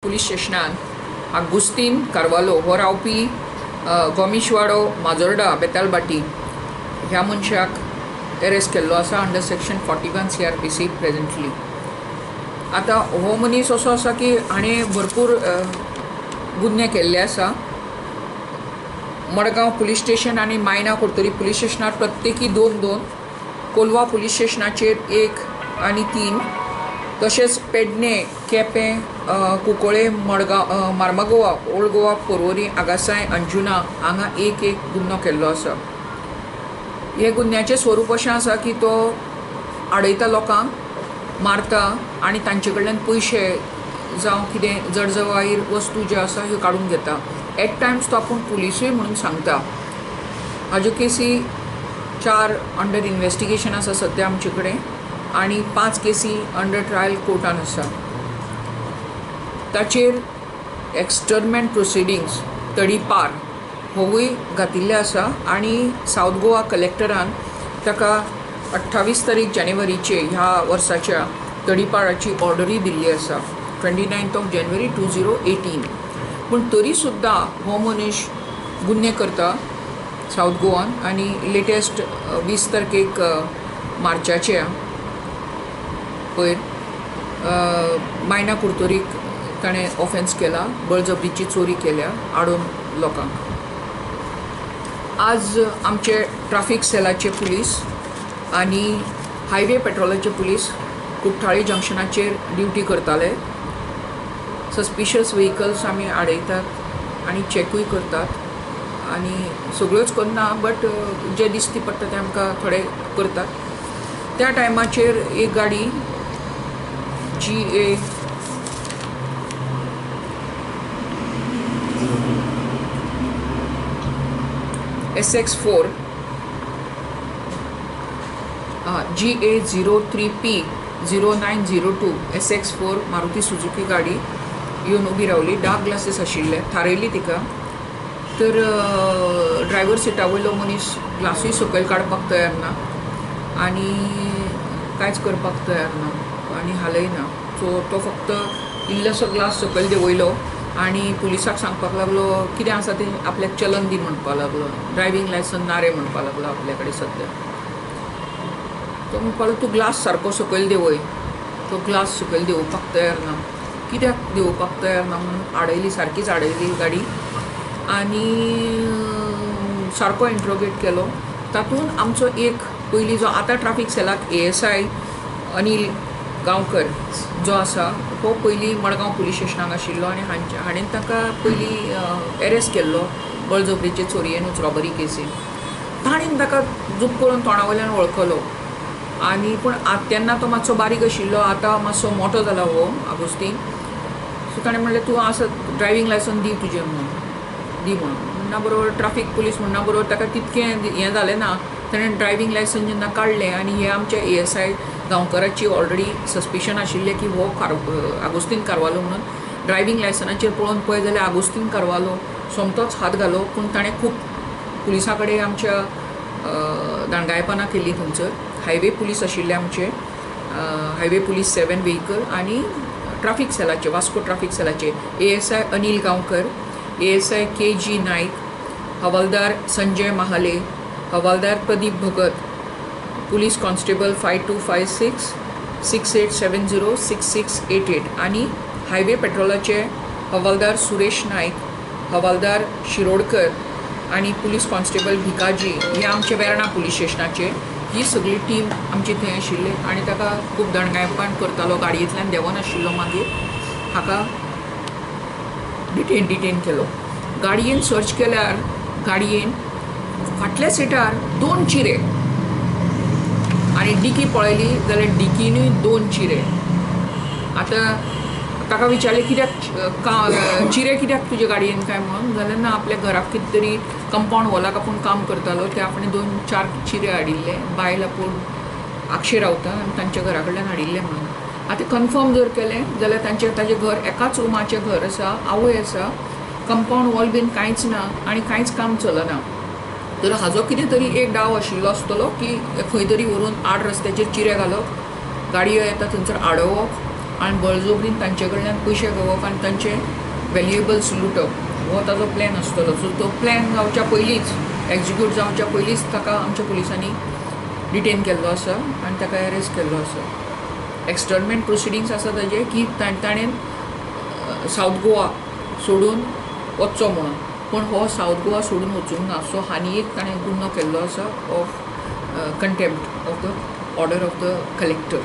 Police स्टेशनान Agostinho Carvalho हो रावपी गोमिशवाडो माजोर्डा बेतालबाटी ह्या मनशाक अरेस्ट केल्लो आसा अंडर सेक्शन 41 CRPC प्रेझेंटली. आता हो मनीस असो आसा की हाणें भरपूर गुन्हे केल्ले आसा. मडगांव पुलीस स्टेशन आनी मायना कुर्तोरी पुलीस स्टेशनार प्रत्येकी 2-2, कोलवा पुलीस स्टेशनाचेर 1 आनी 3, तशेंच पेडणे, केपें, कुंकळे, मडगांव, मार्मागोवा, ओल्ड गोवा, पर्वरी, आगासाय, अंजुना हांगा 1-1 गुन्हो केल्लो आसा. हे गुन्ह्याचें स्वरूप अशें आसा की तो आडयता लोकांक, मारता आनी तांचे कडल्यान पयशे जावं कितें जडजवाहीर वस्तू ज्यो आसा ह्यो काडून घेता. एट टायम्स तो आपूण पुलिसूय म्हणून सांगता. हाज्यो केसी 4 अंडर इन्व्हेस्टिगेशन आसा सद्या आमचे कडेन आनी 5 केसी अंडर ट्रायल कोर्टान आसा. ताचेर एक्सटर्नमेंट प्रोसिडींग्स तडीपार होवूय घातिल्ले आसा आनी सावथ गोवा कलेक्टरान ताका 28 तारीख जानेवारीचे ह्या वर्साच्या तडीपाराची ऑर्डरी दिल्ली आसा 29 जानेवारी 2018. पूण तरी सुद्दां हो मनीस गुन्हे करता सावथ गोवान आनी लेटेस्ट 20 तारखेक मार्चाच्या पयर मायना कुर्तोरीक ताणें ऑफेन्स केला, बळजबरीची चोरी केल्या आडोवन लोकांक. आज आमचे ट्राफिक सेलाचे पुलीस आनी हायवे पेट्रोलाचे पुलीस कुट्टाळी जंक्शनाचेर ड्युटी करताले. सस्पिशियस व्हेकल्स आमी आडयतात आनी चॅकूय करतात आनी सगळ्योच करना बट जे दिसती पडटा ते आमकां थोडे करतात. त्या टायमाचेर एक गाडी GA SX4 GA03P 0902 SX4 Maruti Suzuki गाडी येवन उबी रावली. डार्क ग्लासेस आशिल्ले, थारयली तिका. तर ड्रायव्हर सिटा वयलो मनीस ग्लासूय सकयल काडपाक तयार ना आनी कांयच करपाक तयार ना आनी हालयना. सो तो फक्त इल्लोसो ग्लास सकयल देंवयलो आनी पुलिसाक सांगपाक लागलो कितें आसा तें आपल्याक चलन दी म्हणपाक लागलो. ड्रायव्हिंग लायसन ना रे म्हणपाक लागलो आपल्या कडेन सद्या. तो म्हणपाक लागलो तूं ग्लास सारको सकयल देंवय. तो ग्लास सकयल देंवपाक तयार ना. कित्याक देंवपाक तयार ना म्हणून आडयली, सारकीच आडयली गाडी आनी सारको इंट्रोगेट केलो. तातूंत आमचो एक पयलीं जो आतां ट्राफीक सेलाक ASI अनिल गांवकर जो आसा तो पयलीं मडगांव पुलीस स्टेशनाक आशिल्लो आनी हाणें ताका पयलीं अरेस्ट केल्लो बळजबरीचे चोरयेनूच रॉबरी केसीन. ताणें ताका जूप करून तोंडा वयल्यान वळखलो आनी पूण तेन्ना तो मातसो बारीक आशिल्लो, आतां मातसो मोठो जाला हो आगोस्तीन. सो ताणें म्हणलें तूं आसा ड्रायव्हिंग लायसन दी तुजें म्हणून दी म्हणून. म्हणना बरोबर ट्राफीक पुलीस म्हणना बरोबर ताका तितकें हें जालें ना. ताणें ड्रायव्हिंग लायसन जेन्ना काडलें आनी हे आमच्या ASI गांवकराची ऑलरेडी सस्पिशन आशिल्लें की हो आगोस्तीन कारवालो म्हणून. ड्रायव्हिंग लायसनाचेर पळोवन पळय जाल्यार आगोस्तीन कारवालो सोमतोच हात घालो. पूण ताणें खूब पुलिसा कडेन आमच्या दांडगायपणां केल्लीं थंयसर. हायवे पुलीस आशिल्ले आमचे, हायवे पुलीस 7 व्हेकल आनी ट्राफीक सेलाचे, वास्को ट्राफीक सेलाचे ASI Anil Gaonkar, ASI KG Naik, हवालदार संजय महाले, हवालदार प्रदीप भगत, पुलीस कॉन्स्टेबल 5256 6870 6688 आनी हायवे पेट्रोलाचे हवालदार सुरेश नायक, हवालदार शिरोडकर आनी पुलीस कॉन्स्टेबल भिकाजी हे आमचे वेर्णा पुलीस स्टेशनाचे. ही सगळी टीम आमची थंय आशिल्ली आनी ताका खूब दणगायपण करतालो. गाडयेंतल्यान देंवनाशिल्लो. मागीर हाका डिटेन केलो. गाडयेन सर्च केल्यार गाडयेन फाटल्या सिटार 2 चिरे आनी डिकी पळयली जाल्यार डिकीनूय 2 चिरे. आतां ताका विचारलें कित्याक चिरे कित्याक तुजे गाडयेन काय म्हणून. जाल्यार ना, आपल्या घराक कितें तरी कंपाऊंड वॉलाक आपूण काम करतालो त्या आपणें 2-4 चिरे हाडिल्ले. बायल आपूण आक्षे रावता आनी तांच्या घरा कडल्यान हाडिल्ले म्हणून. आतां कन्फर्म जर केलें जाल्यार ताजें घर एकाच रुमाचें घर आसा, आवय आसा, कंपाऊंड वॉल बीन कांयच ना आनी कांयच काम चलना. तर हाजो कितें तरी एक डाव आशिल्लो आसतलो की खंय तरी व्हरून आड रस्त्याचेर चिरे घालप, गाडयो येता थंयसर आडोवप आनी बळजबरीन तांचे कडल्यान पयशे घेवप आनी तांचे व्हॅल्युएबल्स लुटप हो ताजो प्लॅन आसतलो. सो तो प्लॅन जावच्या पयलींच एक्झिक्यूट जावच्या पयलींच ताका आमच्या पुलिसांनी डिटेन केल्लो आसा आनी ताका अरेस्ट केल्लो आसा. एक्सटर्नमेंट प्रोसिडींग्स आसा ताजे की ताणें सावथ गोवा सोडून वचचो म्हणून, पूण हो सावथ गोवा सोडून वचूंक ना. सो हानी एक ताणें गुन्हो केल्लो आसा of contempt of the order of the collector.